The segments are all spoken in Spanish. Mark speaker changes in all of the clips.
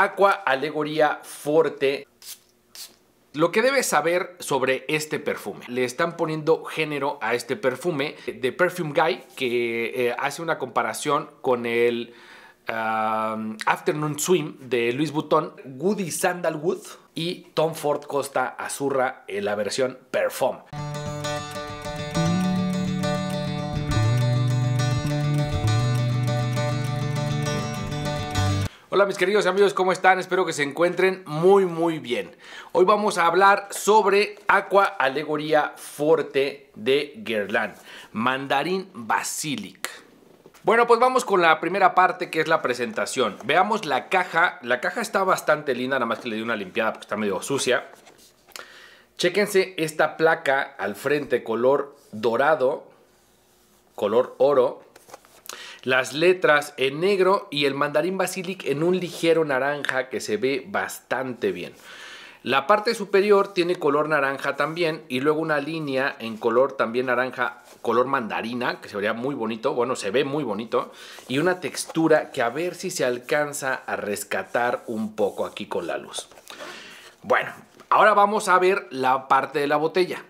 Speaker 1: Aqua Alegoria Forte. Lo que debes saber sobre este perfume. Le están poniendo género a este perfume de Perfume Guy, que hace una comparación con el Afternoon Swim de Louis Vuitton, Woody Sandalwood y Tom Ford Costa Azzurra en la versión Perfume. Hola mis queridos amigos, ¿cómo están? Espero que se encuentren muy bien. Hoy vamos a hablar sobre Aqua Alegoria Forte de Guerlain, Mandarin Basilic. Bueno, pues vamos con la primera parte, que es la presentación. Veamos la caja. La caja está bastante linda, nada más que le di una limpiada porque está medio sucia. Chéquense esta placa al frente, color dorado, color oro. Las letras en negro y el Mandarin Basilic en un ligero naranja que se ve bastante bien. La parte superior tiene color naranja también y luego una línea en color también naranja, color mandarina, que se vería muy bonito, bueno, se ve muy bonito, y una textura que a ver si se alcanza a rescatar un poco aquí con la luz. Bueno, ahora vamos a ver la parte de la botella.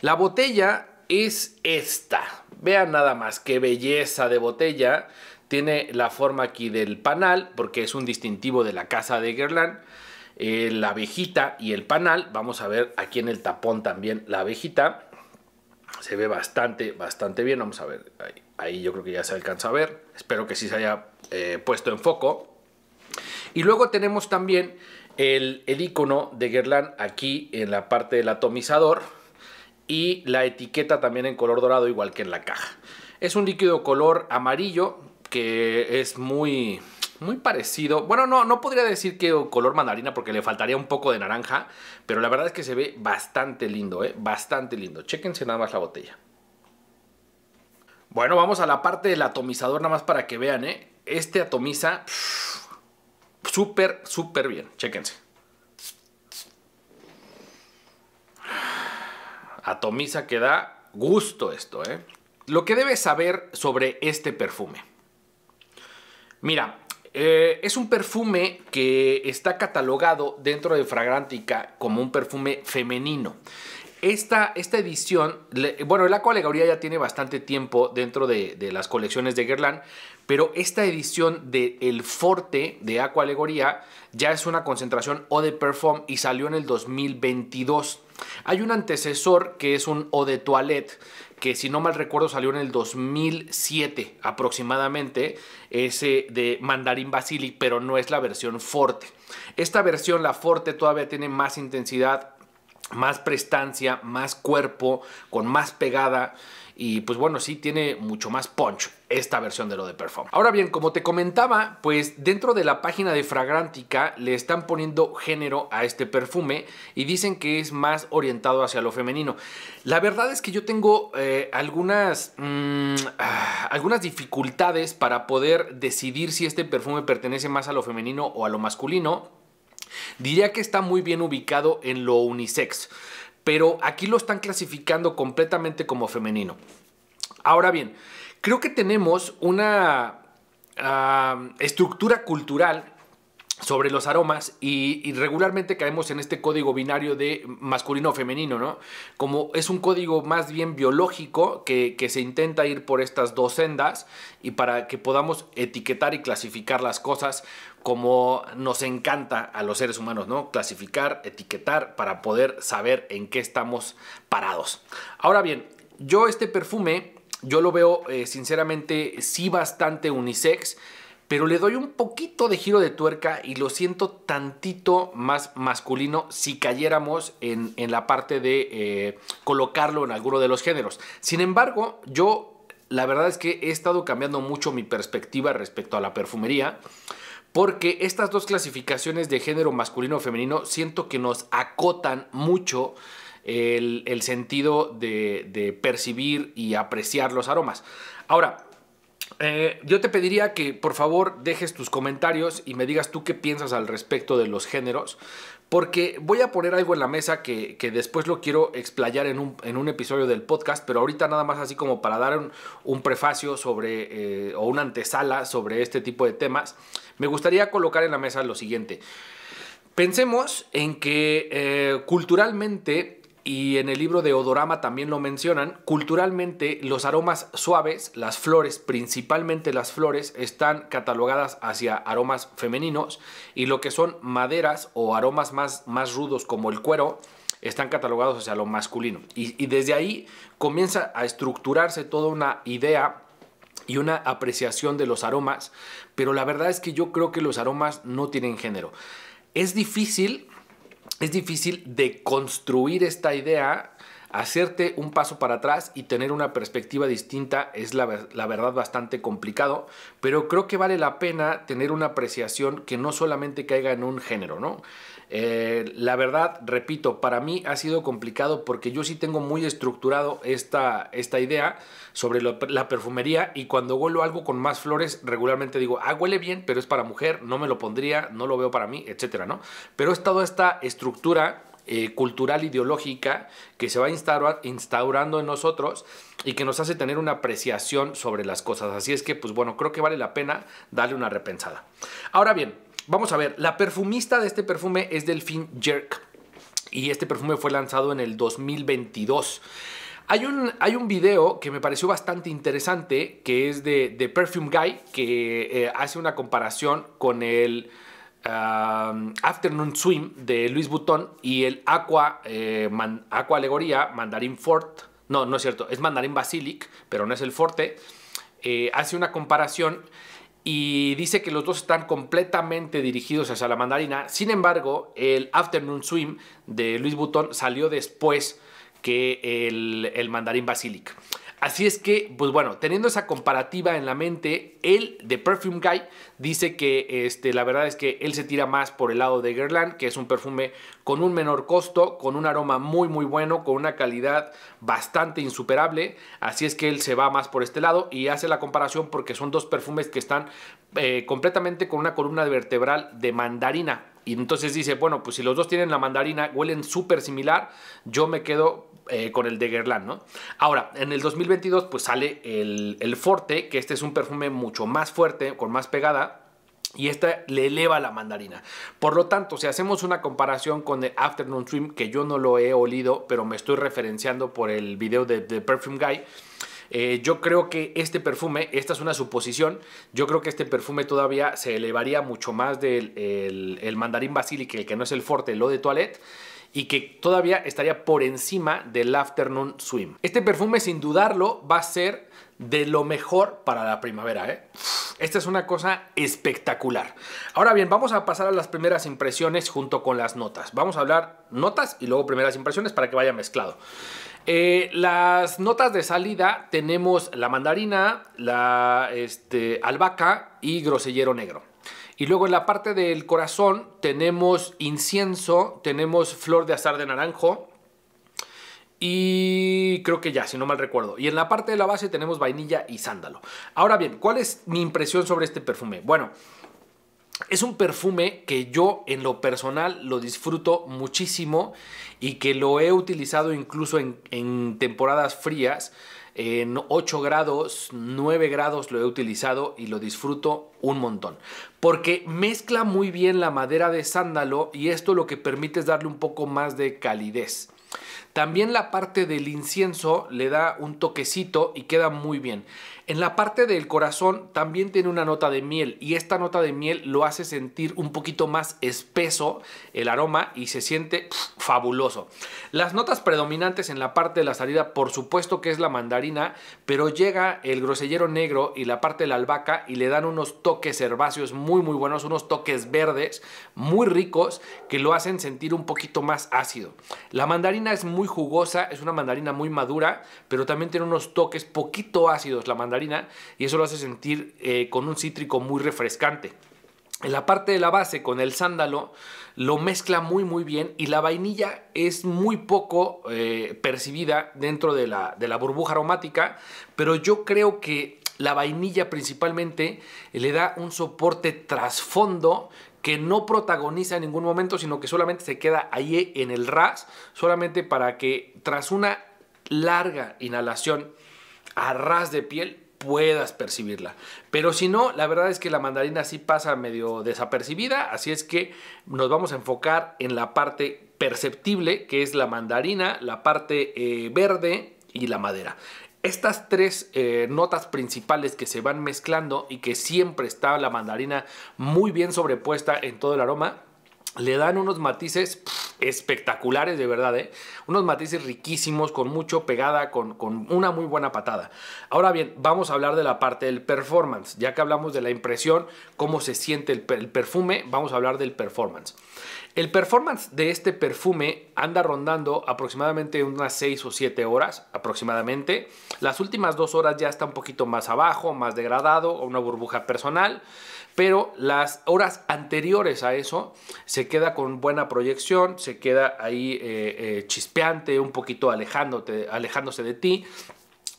Speaker 1: La botella es esta. Vean nada más qué belleza de botella. Tiene la forma aquí del panal, porque es un distintivo de la casa de Guerlain. La abejita y el panal. Vamos a ver aquí en el tapón también la abejita. Se ve bastante bien. Vamos a ver, ahí yo creo que ya se alcanza a ver. Espero que sí se haya puesto en foco. Y luego tenemos también el icono de Guerlain aquí en la parte del atomizador. Y la etiqueta también en color dorado, igual que en la caja. Es un líquido color amarillo que es muy parecido. Bueno, no podría decir que color mandarina porque le faltaría un poco de naranja. Pero la verdad es que se ve bastante lindo, bastante lindo. Chéquense nada más la botella. Bueno, vamos a la parte del atomizador nada más para que vean, Este atomiza súper bien. Chéquense. Atomiza que da gusto esto, Lo que debes saber sobre este perfume. Mira, es un perfume que está catalogado dentro de Fragrantica como un perfume femenino. Esta edición, bueno, el Aqua Alegoria ya tiene bastante tiempo dentro de las colecciones de Guerlain, pero esta edición del Forte de Aqua Alegoria ya es una concentración Eau de Parfum y salió en el 2022. Hay un antecesor que es un Eau de Toilette, que si no mal recuerdo salió en el 2007 aproximadamente, ese de Mandarin Basilic, pero no es la versión Forte. Esta versión, la Forte, todavía tiene más intensidad, más prestancia, más cuerpo, con más pegada y pues bueno, sí tiene mucho más punch esta versión de Eau de Parfum. Ahora bien, como te comentaba, pues dentro de la página de Fragrantica le están poniendo género a este perfume y dicen que es más orientado hacia lo femenino. La verdad es que yo tengo algunas dificultades para poder decidir si este perfume pertenece más a lo femenino o a lo masculino. Diría que está muy bien ubicado en lo unisex, pero aquí lo están clasificando completamente como femenino. Ahora bien, creo que tenemos una estructura cultural sobre los aromas y regularmente caemos en este código binario de masculino o femenino, ¿no? Como es un código más bien biológico que se intenta ir por estas dos sendas y para que podamos etiquetar y clasificar las cosas como nos encanta a los seres humanos, ¿no? Clasificar, etiquetar para poder saber en qué estamos parados. Ahora bien, yo este perfume, yo lo veo sinceramente sí bastante unisex, pero le doy un poquito de giro de tuerca y lo siento tantito más masculino si cayéramos en la parte de colocarlo en alguno de los géneros. Sin embargo, yo la verdad es que he estado cambiando mucho mi perspectiva respecto a la perfumería, porque estas dos clasificaciones de género masculino o femenino siento que nos acotan mucho el sentido de percibir y apreciar los aromas. Ahora, yo te pediría que por favor dejes tus comentarios y me digas tú qué piensas al respecto de los géneros, porque voy a poner algo en la mesa que después lo quiero explayar en un episodio del podcast, pero ahorita nada más así como para dar un prefacio sobre o una antesala sobre este tipo de temas. me gustaría colocar en la mesa lo siguiente. Pensemos en que culturalmente, y en el libro de Odorama también lo mencionan, culturalmente los aromas suaves, las flores, principalmente las flores, están catalogadas hacia aromas femeninos, y lo que son maderas o aromas más rudos como el cuero están catalogados hacia lo masculino. Y desde ahí comienza a estructurarse toda una idea y una apreciación de los aromas, pero la verdad es que yo creo que los aromas no tienen género. Es difícil de construir esta idea, hacerte un paso para atrás y tener una perspectiva distinta es la verdad bastante complicado, pero creo que vale la pena tener una apreciación que no solamente caiga en un género, ¿no? La verdad, repito, para mí ha sido complicado porque yo sí tengo muy estructurado esta idea sobre la perfumería, y cuando huelo algo con más flores regularmente digo, huele bien, pero es para mujer, no me lo pondría, no lo veo para mí, etcétera, ¿no? Pero es toda esta estructura cultural, ideológica, que se va instaurando en nosotros y que nos hace tener una apreciación sobre las cosas. Así es que, pues bueno, creo que vale la pena darle una repensada. Ahora bien, vamos a ver, la perfumista de este perfume es Delphine Jerk, y este perfume fue lanzado en el 2022. Hay un video que me pareció bastante interesante, que es de Perfume Guy, que hace una comparación con el Afternoon Swim de Louis Vuitton y el Aqua Alegoria Mandarin Forte. No es cierto, es Mandarin Basilic, pero no es el Forte. Hace una comparación y dice que los dos están completamente dirigidos hacia la mandarina. Sin embargo, el Afternoon Swim de Louis Vuitton salió después que el Mandarin Basilic. Así es que, pues bueno, teniendo esa comparativa en la mente, él, de Perfume Guy, dice que la verdad es que él se tira más por el lado de Guerlain, que es un perfume con un menor costo, con un aroma muy muy bueno, con una calidad bastante insuperable. Así es que él se va más por este lado y hace la comparación porque son dos perfumes que están completamente con una columna vertebral de mandarina. Y entonces dice, bueno, pues si los dos tienen la mandarina, huelen súper similar, yo me quedo con el de Guerlain, ¿no? Ahora, en el 2022 pues sale el Forte, que este es un perfume mucho más fuerte, con más pegada, y esta le eleva la mandarina. Por lo tanto, si hacemos una comparación con el Afternoon Swim, que yo no lo he olido, pero me estoy referenciando por el video de Perfume Guy, yo creo que este perfume, esta es una suposición, yo creo que este perfume todavía se elevaría mucho más del el Mandarin Basilic, el que no es el Forte, el Eau de Toilette, y que todavía estaría por encima del Afternoon Swim. Este perfume, sin dudarlo, va a ser de lo mejor para la primavera, ¿eh? Esta es una cosa espectacular. Ahora bien, vamos a pasar a las primeras impresiones junto con las notas. Vamos a hablar notas y luego primeras impresiones para que vaya mezclado. Las notas de salida tenemos la mandarina, la albahaca y grosellero negro. Y luego en la parte del corazón tenemos incienso, tenemos flor de azahar de naranjo y creo que ya, si no mal recuerdo. Y en la parte de la base tenemos vainilla y sándalo. Ahora bien, ¿cuál es mi impresión sobre este perfume? Bueno, es un perfume que yo en lo personal lo disfruto muchísimo y que lo he utilizado incluso en temporadas frías. En 8 grados, 9 grados lo he utilizado y lo disfruto un montón. Porque mezcla muy bien la madera de sándalo y esto lo que permite es darle un poco más de calidez. También la parte del incienso le da un toquecito y queda muy bien. En la parte del corazón también tiene una nota de miel y esta nota de miel lo hace sentir un poquito más espeso el aroma y se siente fabuloso. Las notas predominantes en la parte de la salida, por supuesto que es la mandarina, pero llega el grosellero negro y la parte de la albahaca y le dan unos toques herbáceos muy muy buenos, unos toques verdes muy ricos que lo hacen sentir un poquito más ácido. La mandarina es muy jugosa, es una mandarina muy madura, pero también tiene unos toques poquito ácidos la mandarina y eso lo hace sentir con un cítrico muy refrescante. En la parte de la base con el sándalo lo mezcla muy muy bien y la vainilla es muy poco percibida dentro de la burbuja aromática, pero yo creo que la vainilla principalmente le da un soporte trasfondo que no protagoniza en ningún momento, sino que solamente se queda ahí en el ras, solamente para que tras una larga inhalación a ras de piel puedas percibirla. Pero si no, la verdad es que la mandarina sí pasa medio desapercibida, así es que nos vamos a enfocar en la parte perceptible, que es la mandarina, la parte verde y la madera. Estas tres notas principales que se van mezclando y que siempre está la mandarina muy bien sobrepuesta en todo el aroma, le dan unos matices espectaculares, de verdad, unos matices riquísimos, con mucho pegada, con una muy buena patada. Ahora bien, vamos a hablar de la parte del performance. Ya que hablamos de la impresión, cómo se siente el perfume, vamos a hablar del performance. El performance de este perfume anda rondando aproximadamente unas 6 o 7 horas aproximadamente. Las últimas 2 horas ya está un poquito más abajo, más degradado, o una burbuja personal. Pero las horas anteriores a eso se queda con buena proyección, se queda ahí chispeante, un poquito alejándose de ti,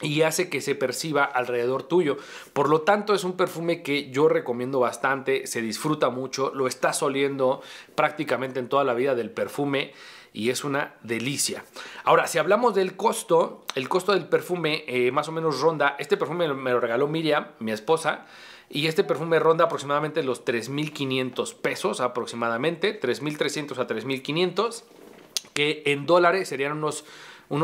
Speaker 1: y hace que se perciba alrededor tuyo. Por lo tanto, es un perfume que yo recomiendo bastante, se disfruta mucho, lo estás oliendo prácticamente en toda la vida del perfume y es una delicia. Ahora, si hablamos del costo, el costo del perfume más o menos ronda, este perfume me lo regaló Miriam, mi esposa, y este perfume ronda aproximadamente los 3,500 pesos aproximadamente, 3,300 a 3,500, que en dólares serían unos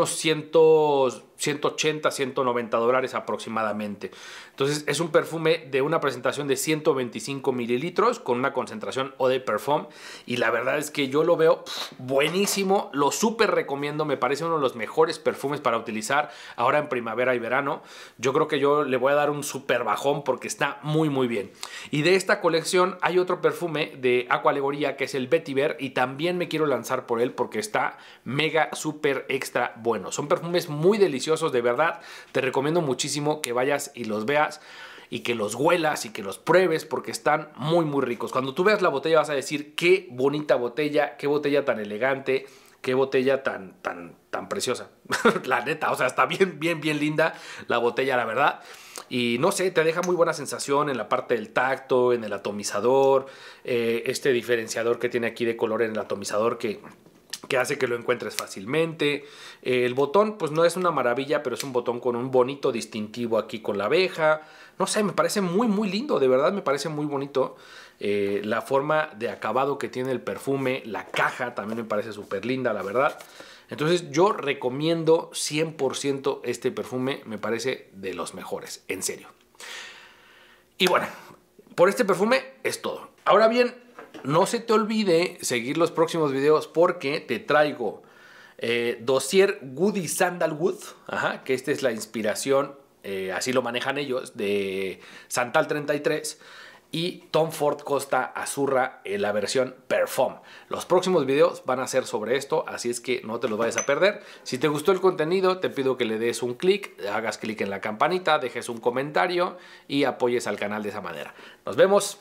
Speaker 1: 180, 190 dólares aproximadamente. Entonces es un perfume de una presentación de 125 mililitros con una concentración Eau de Parfum, y la verdad es que yo lo veo buenísimo, lo súper recomiendo, me parece uno de los mejores perfumes para utilizar ahora en primavera y verano. Yo creo que yo le voy a dar un súper bajón porque está muy muy bien. Y de esta colección hay otro perfume de Aqua Alegoria que es el Vetiver, y también me quiero lanzar por él porque está mega súper extra bueno. Son perfumes muy deliciosos, de verdad. Te recomiendo muchísimo que vayas y los veas y que los huelas y que los pruebes porque están muy muy ricos. Cuando tú veas la botella vas a decir qué bonita botella, qué botella tan elegante, qué botella tan preciosa. La neta, o sea, está bien linda la botella, la verdad. Y no sé, te deja muy buena sensación en la parte del tacto, en el atomizador, este diferenciador que tiene aquí de color en el atomizador que hace que lo encuentres fácilmente. El botón pues no es una maravilla, pero es un botón con un bonito distintivo aquí con la abeja. No sé, me parece muy muy lindo, de verdad me parece muy bonito. La forma de acabado que tiene el perfume, la caja también me parece súper linda, la verdad. Entonces yo recomiendo 100% este perfume, me parece de los mejores, en serio. Y bueno, por este perfume es todo. Ahora bien, no se te olvide seguir los próximos videos porque te traigo Dossier Woody Sandalwood, que esta es la inspiración, así lo manejan ellos, de Santal 33, y Tom Ford Costa Azurra en la versión Perfume. Los próximos videos van a ser sobre esto, así es que no te los vayas a perder. Si te gustó el contenido, te pido que le des un clic, hagas clic en la campanita, dejes un comentario y apoyes al canal de esa manera. Nos vemos.